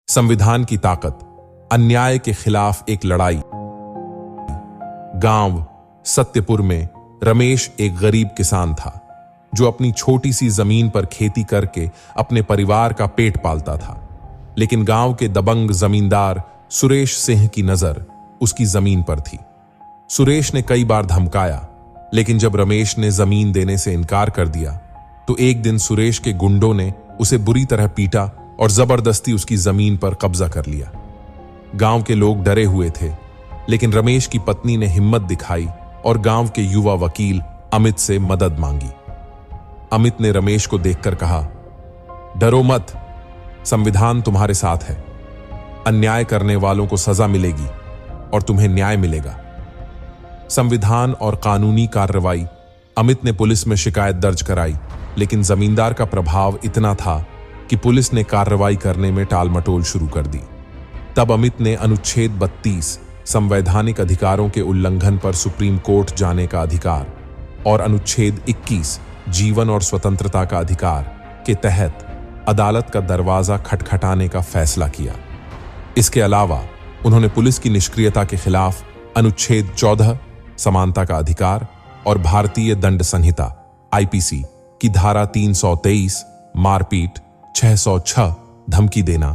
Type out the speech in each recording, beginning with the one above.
संविधान की ताकत, अन्याय के खिलाफ एक लड़ाई। गांव सत्यपुर में रमेश एक गरीब किसान था जो अपनी छोटी सी जमीन पर खेती करके अपने परिवार का पेट पालता था। लेकिन गांव के दबंग जमींदार सुरेश सिंह की नजर उसकी जमीन पर थी। सुरेश ने कई बार धमकाया, लेकिन जब रमेश ने जमीन देने से इनकार कर दिया तो एक दिन सुरेश के गुंडों ने उसे बुरी तरह पीटा और जबरदस्ती उसकी जमीन पर कब्जा कर लिया। गांव के लोग डरे हुए थे, लेकिन रमेश की पत्नी ने हिम्मत दिखाई और गांव के युवा वकील अमित से मदद मांगी। अमित ने रमेश को देखकर कहा, डरो मत, संविधान तुम्हारे साथ है। अन्याय करने वालों को सजा मिलेगी और तुम्हें न्याय मिलेगा। संविधान और कानूनी कार्रवाई। अमित ने पुलिस में शिकायत दर्ज कराई, लेकिन जमींदार का प्रभाव इतना था कि पुलिस ने कार्रवाई करने में टालमटोल शुरू कर दी। तब अमित ने अनुच्छेद 32 संवैधानिक अधिकारों के उल्लंघन पर सुप्रीम कोर्ट जाने का अधिकार और अनुच्छेद 21 जीवन और स्वतंत्रता का अधिकार के तहत अदालत का दरवाजा खटखटाने का फैसला किया। इसके अलावा उन्होंने पुलिस की निष्क्रियता के खिलाफ अनुच्छेद 14 समानता का अधिकार और भारतीय दंड संहिता आईपीसी की धारा 323 मारपीट, 606 धमकी देना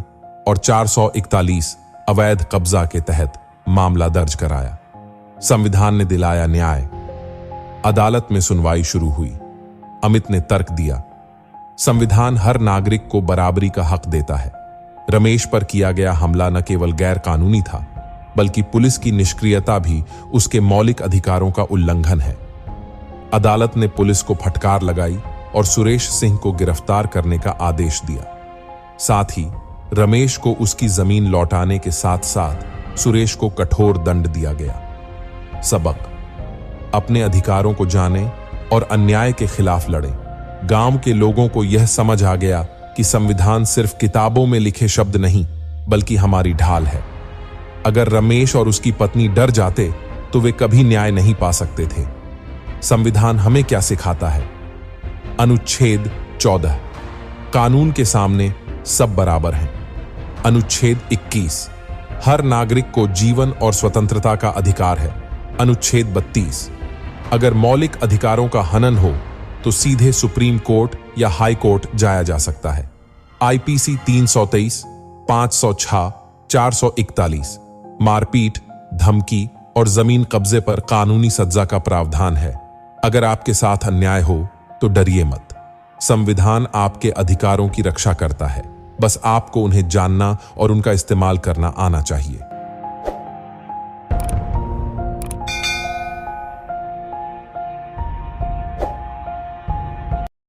और 441 अवैध कब्जा के तहत मामला दर्ज कराया। संविधान ने दिलाया न्याय। अदालत में सुनवाई शुरू हुई। अमित ने तर्क दिया, संविधान हर नागरिक को बराबरी का हक देता है। रमेश पर किया गया हमला न केवल गैर कानूनी था, बल्कि पुलिस की निष्क्रियता भी उसके मौलिक अधिकारों का उल्लंघन है। अदालत ने पुलिस को फटकार लगाई और सुरेश सिंह को गिरफ्तार करने का आदेश दिया। साथ ही रमेश को उसकी जमीन लौटाने के साथ साथ सुरेश को कठोर दंड दिया गया। सबक, अपने अधिकारों को जानें और अन्याय के खिलाफ लड़ें। गांव के लोगों को यह समझ आ गया कि संविधान सिर्फ किताबों में लिखे शब्द नहीं, बल्कि हमारी ढाल है। अगर रमेश और उसकी पत्नी डर जाते तो वे कभी न्याय नहीं पा सकते थे। संविधान हमें क्या सिखाता है? अनुच्छेद 14 कानून के सामने सब बराबर हैं। अनुच्छेद 21 हर नागरिक को जीवन और स्वतंत्रता का अधिकार है। अनुच्छेद 32 अगर मौलिक अधिकारों का हनन हो तो सीधे सुप्रीम कोर्ट या हाई कोर्ट जाया जा सकता है। आईपीसी 323, 506, 441 मारपीट, धमकी और जमीन कब्जे पर कानूनी सजा का प्रावधान है। अगर आपके साथ अन्याय हो तो डरिए मत। संविधान आपके अधिकारों की रक्षा करता है, बस आपको उन्हें जानना और उनका इस्तेमाल करना आना चाहिए।